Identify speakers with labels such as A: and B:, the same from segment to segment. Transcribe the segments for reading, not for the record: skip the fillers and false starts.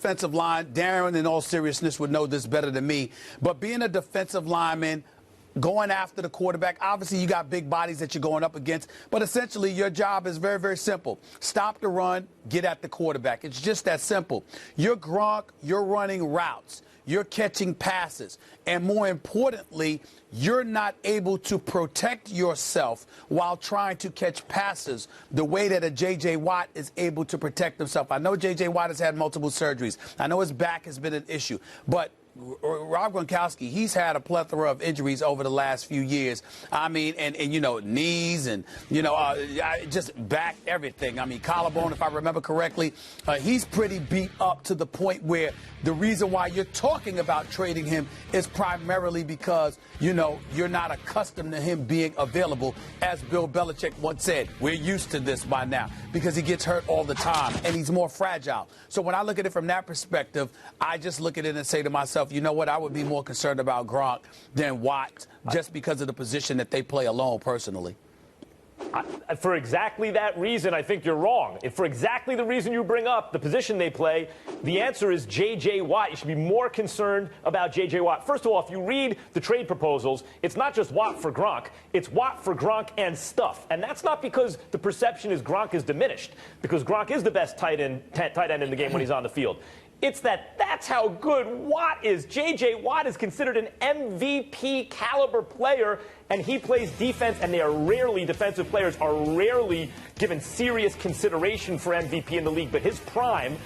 A: defensive line, Darren, in all seriousness, would know this better than me, but being a defensive lineman, going after the quarterback, obviously you got big bodies that you're going up against, but essentially your job is very, very simple. Stop the run, get at the quarterback. It's just that simple. You're Gronk, you're running routes, you're catching passes, and more importantly, you're not able to protect yourself while trying to catch passes the way that a J.J. Watt is able to protect himself. I know J.J. Watt has had multiple surgeries. I know his back has been an issue, but Rob Gronkowski, he's had a plethora of injuries over the last few years. I mean, and you know, knees and, you know, just back, everything. I mean, collarbone, if I remember correctly. He's pretty beat up to the point where the reason why you're talking about trading him is primarily because, you know, you're not accustomed to him being available. As Bill Belichick once said, we're used to this by now because he gets hurt all the time and he's more fragile. So when I look at it from that perspective, I just look at it and say to myself, you know what, I would be more concerned about Gronk than Watt just because of the position that they play alone personally.
B: For exactly that reason, I think you're wrong. If for exactly the reason you bring up, the position they play, the answer is J.J. Watt. You should be more concerned about J.J. Watt. First of all, if you read the trade proposals, it's not just Watt for Gronk. It's Watt for Gronk and stuff. And that's not because the perception is Gronk is diminished, because Gronk is the best tight end in the game when he's on the field. It's that's how good Watt is. J.J. Watt is considered an MVP caliber player, and he plays defense, and they are rarely, defensive players are rarely given serious consideration for MVP in the league. But his prime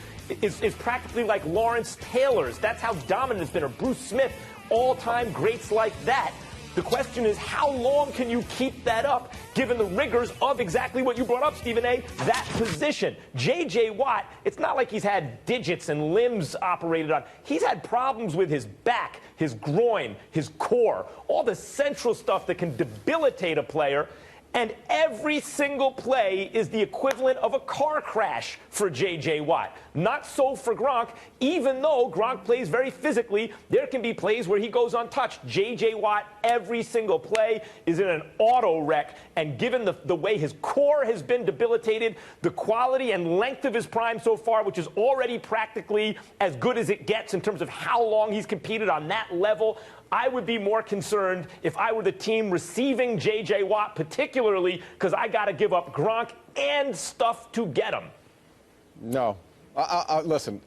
B: is practically like Lawrence Taylor's. That's how dominant it's been, or Bruce Smith, all-time greats like that. The question is, how long can you keep that up, given the rigors of exactly what you brought up, Stephen A., that position? J.J. Watt, it's not like he's had digits and limbs operated on. He's had problems with his back, his groin, his core, all the central stuff that can debilitate a player. And every single play is the equivalent of a car crash for J.J. Watt. Not so for Gronk. Even though Gronk plays very physically, there can be plays where he goes untouched. J.J. Watt, every single play is in an auto wreck. And given the way his core has been debilitated, the quality and length of his prime so far, which is already practically as good as it gets in terms of how long he's competed on that level, I would be more concerned if I were the team receiving J.J. Watt, particularly because I got to give up Gronk and stuff to get him.
C: No. Listen,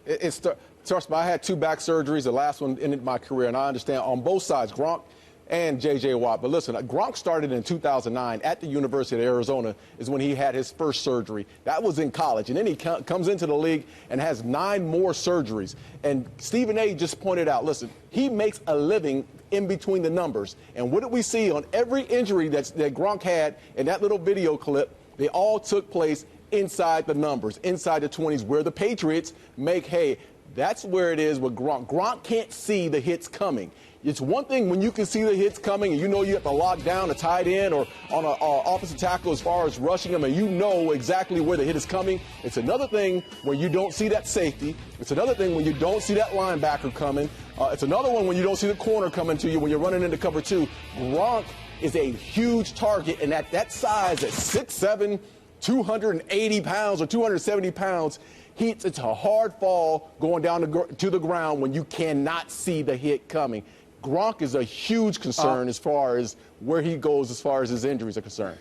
C: trust me, I had 2 back surgeries. The last one ended my career, and I understand on both sides, Gronk and J.J. Watt. But listen, Gronk started in 2009 at the University of Arizona is when he had his first surgery. That was in college. And then he comes into the league and has 9 more surgeries. And Stephen A. just pointed out, listen, he makes a living in between the numbers. And what did we see on every injury that Gronk had in that little video clip? They all took place inside the numbers, inside the 20s, where the Patriots make hay. That's where it is with Gronk. Gronk can't see the hits coming. It's one thing when you can see the hits coming and you know you have to lock down a tight end or on an offensive tackle as far as rushing them and you know exactly where the hit is coming. It's another thing when you don't see that safety. It's another thing when you don't see that linebacker coming. It's another one when you don't see the corner coming to you when you're running into cover 2. Gronk is a huge target, and at that size, at 6'7", 280 pounds or 270 pounds, it's a hard fall going down to the ground when you cannot see the hit coming. Gronk is a huge concern as far as where he goes as far as his injuries are concerned.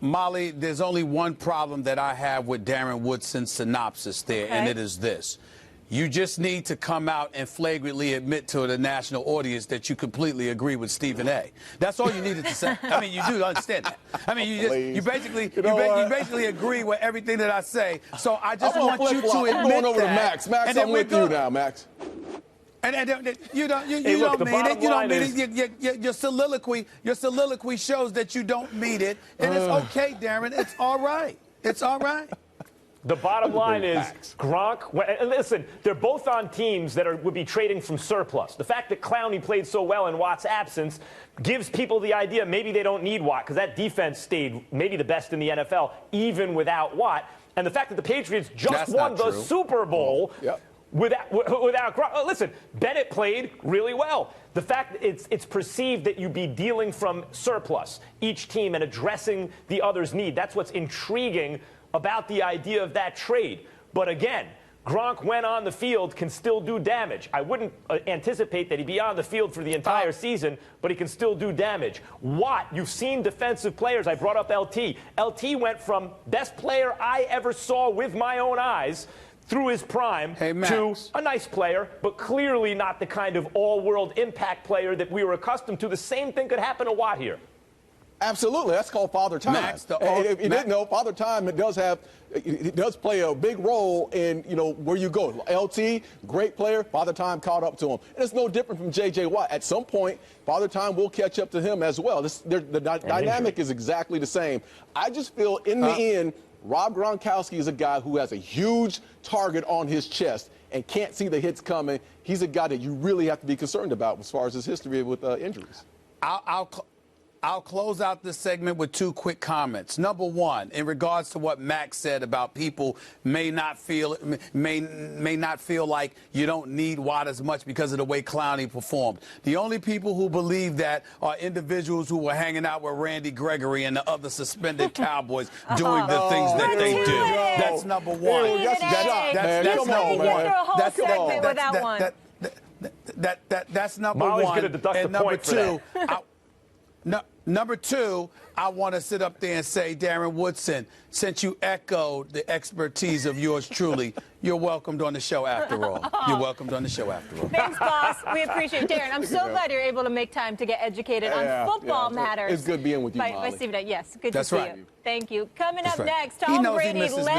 A: Molly, there's only one problem that I have with Darren Woodson's synopsis there, and it is this. You just need to come out and flagrantly admit to the national audience that you completely agree with Stephen A. That's all you needed to say. I mean, you do understand that. I mean, you basically agree with everything that I say. So I just want you to admit that.
C: I'm going over to Max. Max, I'm with you now, Max.
A: And you don't mean it. You don't mean it. Your soliloquy shows that you don't mean it, and it's okay, Darren. It's all right. It's all right.
B: The bottom line is Gronk, and listen, they're both on teams that would be trading from surplus. The fact that Clowney played so well in Watt's absence gives people the idea maybe they don't need Watt because that defense stayed maybe the best in the NFL even without Watt. And the fact that the Patriots just won the Super Bowl without Gronk. Listen, Bennett played really well. The fact that it's perceived that you'd be dealing from surplus, each team, and addressing the other's need, that's what's intriguing about the idea of that trade. But again, Gronk, when on the field, can still do damage. I wouldn't anticipate that he'd be on the field for the entire season, but he can still do damage. Watt, you've seen defensive players. I brought up LT. LT went from best player I ever saw with my own eyes through his prime to a nice player, but clearly not the kind of all-world impact player that we were accustomed to. The same thing could happen to Watt here.
C: Absolutely, that's called Father Time. If you didn't know, Father Time it does play a big role in where you go. LT, great player. Father Time caught up to him, and it's no different from J.J. Watt. At some point, Father Time will catch up to him as well. The dynamic is exactly the same. I just feel in the end, Rob Gronkowski is a guy who has a huge target on his chest and can't see the hits coming. He's a guy that you really have to be concerned about as far as his history with injuries.
A: I'll close out this segment with two quick comments. Number one, in regards to what Max said about people may not feel like you don't need Watt as much because of the way Clowney performed. The only people who believe that are individuals who were hanging out with Randy Gregory and the other suspended Cowboys doing the things that they do. That's number one.
D: That's number one.
A: That's number
B: Molly's
A: one.
B: going to deduct
A: and
B: the point for
A: that. Number two, I want to sit up there and say, Darren Woodson, since you echoed the expertise of yours truly, you're welcomed on the show after all. You're welcomed on the show after all.
D: Thanks, boss. We appreciate it. Darren, I'm so glad you're able to make time to get educated on football matters.
C: It's good being with you, Molly.
D: Yes, good
A: That's
D: to see
A: right.
D: you. Thank you. Coming up
A: right.
D: next,
A: He
D: Tom
A: knows he
D: Brady
A: misses
D: led